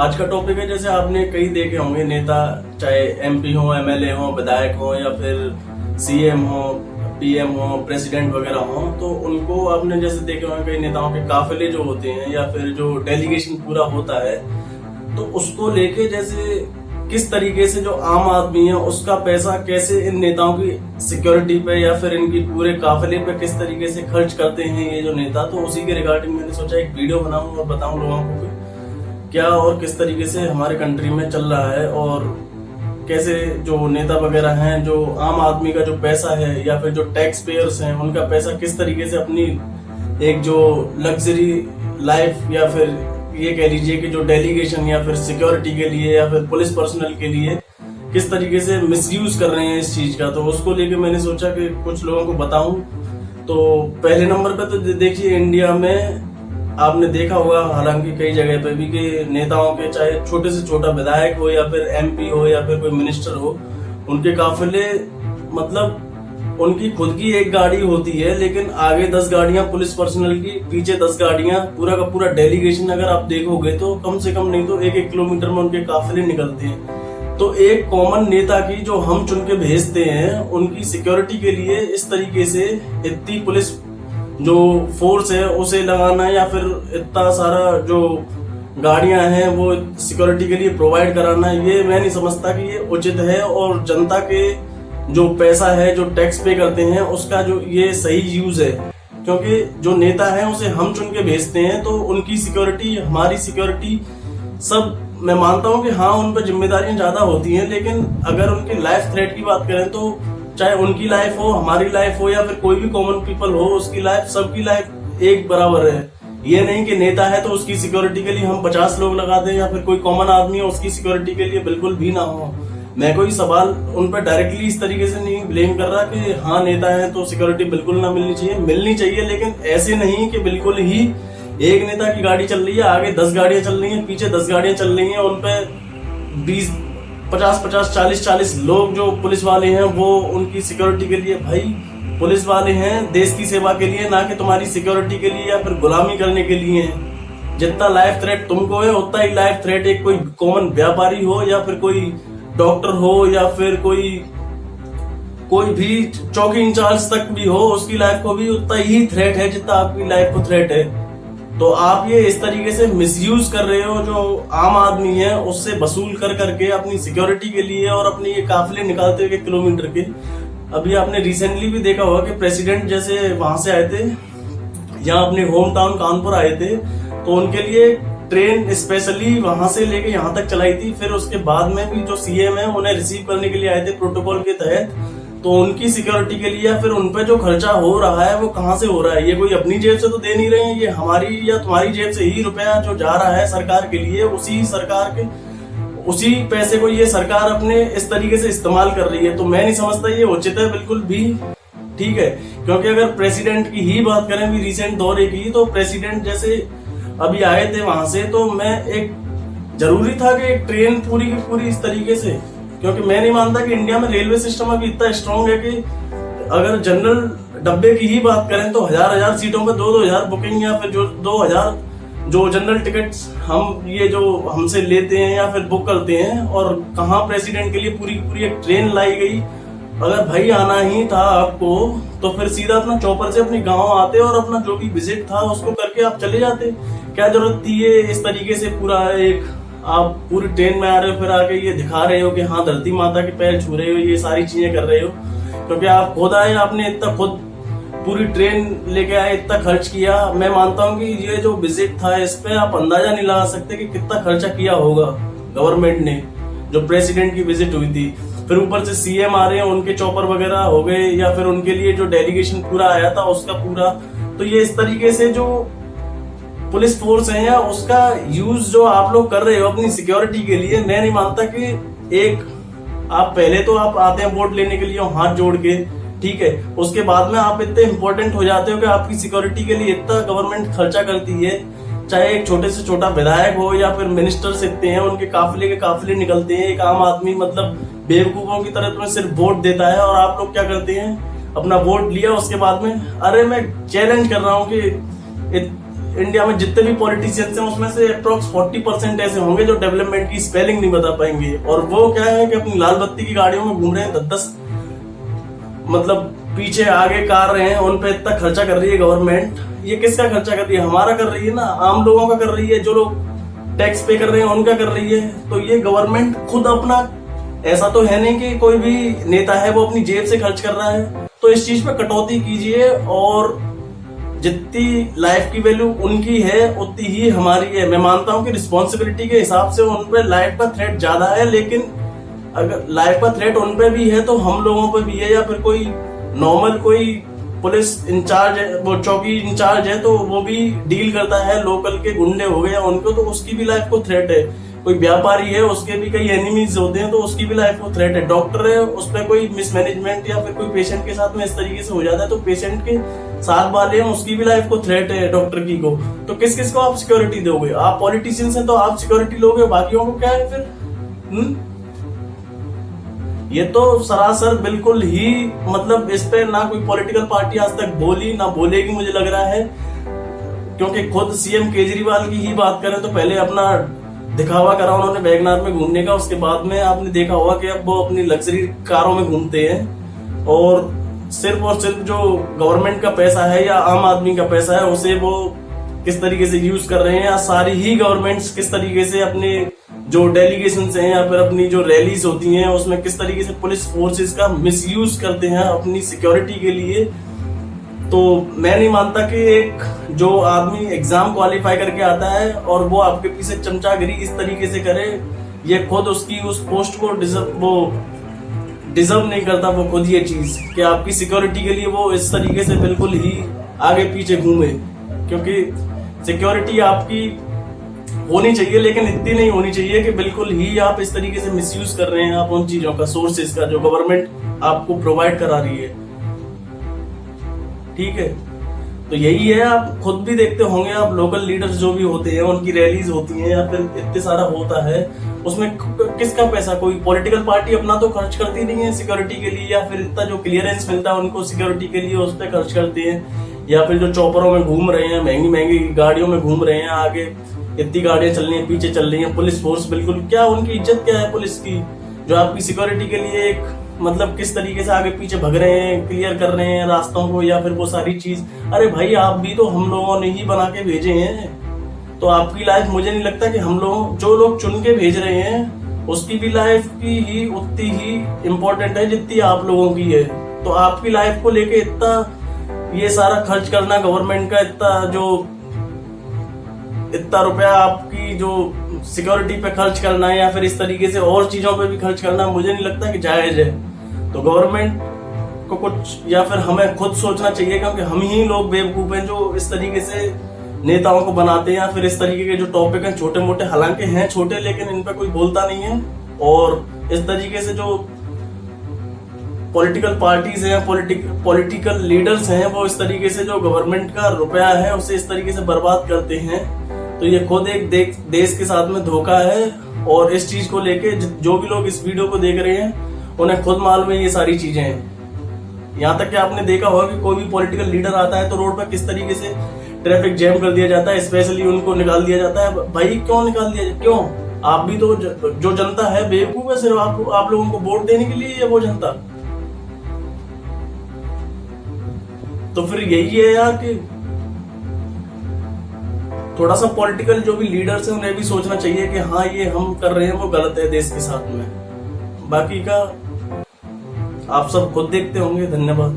आज का टॉपिक है, जैसे आपने कई देखे होंगे नेता, चाहे एमपी हो, एमएलए हो, विधायक हो, या फिर सीएम हो, पीएम हो, प्रेसिडेंट वगैरह हो, तो उनको आपने जैसे देखे होंगे कई नेताओं के काफिले जो होते हैं या फिर जो डेलीगेशन पूरा होता है, तो उसको लेके जैसे किस तरीके से जो आम आदमी है उसका पैसा कैसे इन नेताओं की सिक्योरिटी पे या फिर इनकी पूरे काफिले पे किस तरीके से खर्च करते हैं ये जो नेता, तो उसी के रिगार्डिंग मैंने सोचा एक वीडियो बनाऊं और बताऊं लोगों को कि क्या और किस तरीके से हमारे कंट्री में चल रहा है और कैसे जो नेता वगैरह हैं, जो आम आदमी का जो पैसा है या फिर जो टैक्स पेयर्स हैं उनका पैसा किस तरीके से अपनी एक जो लग्जरी लाइफ या फिर ये कह लीजिए कि जो डेलीगेशन या फिर सिक्योरिटी के लिए या फिर पुलिस पर्सनल के लिए किस तरीके से मिसयूज कर रहे हैं इस चीज का, तो उसको लेके मैंने सोचा कि कुछ लोगों को बताऊं। तो पहले नंबर पे तो देखिए, इंडिया में आपने देखा होगा हालांकि कई जगह पे भी कि नेताओं के चाहे छोटे से छोटा विधायक हो या फिर एमपी हो या फिर कोई मिनिस्टर हो, उनके काफिले मतलब उनकी खुद की एक गाड़ी होती है लेकिन आगे 10 गाड़ियां पुलिस पर्सनल की, पीछे 10 गाड़ियां, पूरा का पूरा डेलीगेशन अगर आप देखोगे तो कम से कम नहीं तो 1-1 किलोमीटर में उनके काफिले निकलते हैं। तो एक कॉमन नेता की जो हम चुन के भेजते हैं उनकी सिक्योरिटी के लिए इस तरीके से इतनी पुलिस जो फोर्स है उसे लगाना या फिर इतना सारा जो गाड़ियां हैं वो सिक्योरिटी के लिए प्रोवाइड कराना, ये मैं नहीं समझता कि ये उचित है और जनता के जो पैसा है जो टैक्स पे करते हैं उसका जो ये सही यूज है। क्योंकि जो नेता है उसे हम चुन के भेजते हैं तो उनकी सिक्योरिटी, हमारी सिक्योरिटी सब मैं मानता हूं कि हाँ उन पर जिम्मेदारियां ज्यादा होती हैं, लेकिन अगर उनकी लाइफ थ्रेट की बात करें तो चाहे उनकी लाइफ हो, हमारी लाइफ हो या फिर कोई भी कॉमन पीपल हो, उसकी लाइफ, सबकी लाइफ एक बराबर है। ये नहीं कि नेता है तो उसकी सिक्योरिटी के लिए हम 50 लोग लगा दें या फिर कोई कॉमन आदमी है उसकी सिक्योरिटी के लिए बिल्कुल भी ना हो। मैं कोई सवाल उन पर डायरेक्टली इस तरीके से नहीं ब्लेम कर रहा कि हाँ नेता है तो सिक्योरिटी बिल्कुल ना मिलनी चाहिए, मिलनी चाहिए, लेकिन ऐसे नहीं कि बिल्कुल ही एक नेता की गाड़ी चल रही है, आगे 10 गाड़ियां चल रही हैं, पीछे 10 गाड़ियां चल रही हैं, उन पे 20, 50, 40 लोग जो पुलिस वाले हैं वो उनकी सिक्योरिटी के लिए, भाई पुलिस वाले हैं देश की सेवा के लिए, ना कि तुम्हारी सिक्योरिटी के लिए या फिर गुलामी करने के लिए है। जितना लाइफ थ्रेट तुमको है उतना ही लाइफ थ्रेट एक कोई कॉमन व्यापारी हो या फिर कोई डॉक्टर हो या फिर कोई भी चौकी इंचार्ज तक भी हो, उसकी लाइफ को भी उतना ही थ्रेट है जितना आपकी लाइफ को थ्रेट है। तो आप ये इस तरीके से मिसयूज कर रहे हो जो आम आदमी है उससे वसूल कर करके अपनी सिक्योरिटी के लिए और अपने ये काफिले निकालते हुए किलोमीटर के। अभी आपने रिसेंटली भी देखा होगा कि प्रेसिडेंट जैसे वहां से आए थे, यहाँ अपने होम टाउन कानपुर आए थे, तो उनके लिए ट्रेन स्पेशली वहां से लेके यहाँ तक चलाई थी। फिर उसके बाद में भी जो सीएम है उन्हें रिसीव करने के लिए आए थे प्रोटोकॉल के तहत, तो उनकी सिक्योरिटी के लिए या फिर उनपे जो खर्चा हो रहा है वो कहाँ से हो रहा है? ये कोई अपनी जेब से तो दे नहीं रहे हैं, ये हमारी या तुम्हारी जेब से ही रुपया जो जा रहा है सरकार के लिए, उसी पैसे को ये सरकार अपने इस तरीके से इस्तेमाल कर रही है। तो मैं नहीं समझता ये उचित है बिल्कुल भी, ठीक है। क्योंकि अगर प्रेसिडेंट की ही बात करें भी रिसेंट दौरे की, तो प्रेसिडेंट जैसे अभी आए थे वहां से, तो मैं एक जरूरी था कि एक ट्रेन पूरी की पूरी इस तरीके से, क्योंकि मैं नहीं मानता कि इंडिया में रेलवे सिस्टम अभी इतना स्ट्रांग है कि अगर जनरल डब्बे की ही बात करें तो 1000 सीटों पे 2-2000 बुकिंग या फिर जो 2000 जो जनरल टिकट्स हम ये जो हमसे लेते हैं या फिर बुक करते हैं, और कहाँ प्रेसिडेंट के लिए पूरी की पूरी एक ट्रेन लाई गई। अगर भाई आना ही था आपको तो फिर सीधा अपना चौपर से अपने गांव आते और अपना जो भी विजिट था उसको करके आप चले जाते। क्या जरूरत थी ये इस तरीके से पूरा एक आप पूरी ट्रेन में आ रहे हो फिर आके ये दिखा रहे हो कि हाँ धरती माता के पैर छू रहे हो, ये सारी चीजें कर रहे हो? क्योंकि आप खुद आए, आपने इतना खुद पूरी ट्रेन लेके आए, इतना खर्च किया। मैं मानता हूँ कि ये जो विजिट था इस पे आप अंदाजा नहीं लगा सकते कि कितना खर्चा किया होगा गवर्नमेंट ने, जो प्रेसिडेंट की विजिट हुई थी। फिर ऊपर से सीएम आ रहे हैं, उनके चौपर वगैरह हो गए या फिर उनके लिए जो डेलीगेशन पूरा आया था उसका पूरा। तो ये इस तरीके से जो पुलिस फोर्स है या उसका यूज जो आप लोग कर रहे हो अपनी सिक्योरिटी के लिए, मैं नहीं मानता कि एक आप पहले तो आप आते हैं वोट लेने के लिए हाथ जोड़ के, ठीक है, उसके बाद में आप इतने इंपॉर्टेंट हो जाते हो कि आपकी सिक्योरिटी के लिए इतना गवर्नमेंट खर्चा करती है। चाहे एक छोटे से छोटा विधायक हो या फिर मिनिस्टर इतने हैं, उनके काफिले निकलते हैं। एक आम आदमी मतलब बेवकूफों की तरह तुम्हें सिर्फ वोट देता है और आप लोग क्या करते हैं, अपना वोट लिया उसके बाद में, अरे मैं चैलेंज कर रहा हूँ कि इंडिया में जितने भी पॉलिटिशियंस हैं उसमें से अप्रोक्स 40% ऐसे होंगे जो डेवलपमेंट की स्पेलिंग नहीं बता पाएंगे, और वो क्या है कि अपनी लाल बत्ती की गाड़ियों में घूम रहे हैं, 10-10 मतलब पीछे आगे कार रहे हैं, उन पे इतना खर्चा कर रही है गवर्नमेंट। ये किसका खर्चा कर रही है? हमारा कर रही है ना, आम लोगों का कर रही है, जो लोग टैक्स पे कर रहे हैं उनका कर रही है। तो ये गवर्नमेंट खुद अपना, ऐसा तो है नहीं कि कोई भी नेता है वो अपनी जेब से खर्च कर रहा है। तो इस चीज पे कटौती कीजिए, और जितनी लाइफ की वैल्यू उनकी है उतनी ही हमारी है। मैं मानता हूं कि रिस्पॉन्सिबिलिटी के हिसाब से उन पे लाइफ का थ्रेट ज्यादा है, लेकिन अगर लाइफ का थ्रेट उन पे भी है तो हम लोगों पे भी है, या फिर कोई नॉर्मल कोई पुलिस इंचार्ज है, वो चौकी इंचार्ज है, तो वो भी डील करता है लोकल के गुंडे हो गए उनको, तो उसकी भी लाइफ को थ्रेट है। कोई व्यापारी है, उसके भी कई एनिमीज होते हैं, तो उसकी भी लाइफ को थ्रेट है। डॉक्टर है, उस पर कोई मिसमैनेजमेंट या फिर कोई पेशेंट के साथ में इस तरीके से हो जाता है तो पेशेंट के साथ वाले हैं उसकी भी लाइफ को थ्रेट है, डॉक्टर की को। तो किस किस को आप सिक्योरिटी दोगे? आप पॉलिटिशियंस हैं तो आप सिक्योरिटी लोगे, बाकियों को क्या है फिर? ये तो सरासर बिल्कुल ही, मतलब इस पे ना कोई पॉलिटिकल पार्टी आज तक बोली ना बोलेगी मुझे लग रहा है, क्योंकि खुद सीएम केजरीवाल की ही बात करें तो पहले अपना दिखावा करा उन्होंने वैगनार में घूमने का, उसके बाद में आपने देखा होगा कि अब वो अपनी लग्जरी कारों में घूमते हैं, और सिर्फ जो गवर्नमेंट का पैसा है या आम आदमी का पैसा है उसे वो किस तरीके से यूज कर रहे हैं, या सारी ही गवर्नमेंट्स किस तरीके से अपने जो डेलीगेशन हैं या फिर अपनी जो रैलीज होती हैं उसमें किस तरीके से पुलिस फोर्सेस का मिसयूज करते हैं अपनी सिक्योरिटी के लिए। तो मैं नहीं मानता कि एक जो आदमी एग्जाम क्वालिफाई करके आता है और वो आपके पीछे चमचागिरी इस तरीके से करे, ये खुद उसकी उस पोस्ट को डिजर्व नहीं करता वो खुद ये चीज कि आपकी सिक्योरिटी के लिए वो इस तरीके से बिल्कुल ही आगे पीछे घूमे, क्योंकि सिक्योरिटी आपकी होनी चाहिए लेकिन इतनी नहीं होनी चाहिए कि बिल्कुल ही आप इस तरीके से मिसयूज कर रहे हैं आप उन चीजों का, सोर्सेज का जो गवर्नमेंट आपको प्रोवाइड करा रही है। ठीक है, तो यही है, आप खुद भी देखते होंगे, आप लोकल लीडर्स जो भी होते हैं उनकी रैलीज होती हैं या फिर इतने सारा होता है, उसमें किसका पैसा? कोई पॉलिटिकल पार्टी अपना तो खर्च करती नहीं है सिक्योरिटी के लिए, या फिर इतना जो क्लियरेंस मिलता है उनको सिक्योरिटी के लिए उस पर खर्च करते हैं, या फिर जो चौपरों में घूम रहे हैं, महंगी महंगी गाड़ियों में घूम रहे हैं, आगे इतनी गाड़ियां चल रही हैं, पीछे चल रही हैं, पुलिस फोर्स बिल्कुल, क्या उनकी इज्जत क्या है पुलिस की, जो आपकी सिक्योरिटी के लिए एक मतलब किस तरीके से आगे पीछे भग रहे हैं, क्लियर कर रहे हैं रास्तों को, या फिर वो सारी चीज। अरे भाई, आप भी तो हम लोगों ने ही बना के भेजे हैं, तो आपकी लाइफ मुझे नहीं लगता कि हम लोग जो लोग चुन के भेज रहे हैं उसकी भी लाइफ की ही उतनी ही इम्पोर्टेंट है जितनी आप लोगों की है। तो आपकी लाइफ को लेके इतना ये सारा खर्च करना गवर्नमेंट का, इतना रुपया आपकी जो सिक्योरिटी पे खर्च करना है या फिर इस तरीके से और चीजों पे भी खर्च करना, मुझे नहीं लगता कि जायज है। तो गवर्नमेंट को कुछ या फिर हमें खुद सोचना चाहिए, क्योंकि हम ही लोग बेवकूफ हैं जो इस तरीके से नेताओं को बनाते हैं, या फिर इस तरीके के जो टॉपिक हैं छोटे मोटे, हालांकि हैं छोटे लेकिन इन पे कोई बोलता नहीं है, और इस तरीके से जो पॉलिटिकल पार्टीज हैं, पॉलिटिकल लीडर्स हैं, वो इस तरीके से जो गवर्नमेंट का रुपया है उसे इस तरीके से बर्बाद करते हैं। तो ये खुद एक देश के साथ में धोखा है, और इस चीज को लेके जो भी लोग इस वीडियो को देख रहे हैं उन्हें खुद मालूम है ये सारी चीजें हैं। यहाँ तक कि आपने देखा होगा कि कोई भी पॉलिटिकल लीडर आता है तो रोड पर किस तरीके से ट्रैफिक जैम कर दिया जाता है, स्पेशली उनको निकाल दिया जाता है। भाई क्यों निकाल दिया जाए? क्यों? आप भी तो जो जनता है बेवकूफ है, सिर्फ आप लोगों को वोट देने के लिए है वो जनता। तो फिर यही है यार कि थोड़ा सा पॉलिटिकल जो भी लीडर्स हैं उन्हें भी सोचना चाहिए कि हाँ, ये हम कर रहे हैं वो गलत है देश के साथ में। बाकी का आप सब खुद देखते होंगे। धन्यवाद।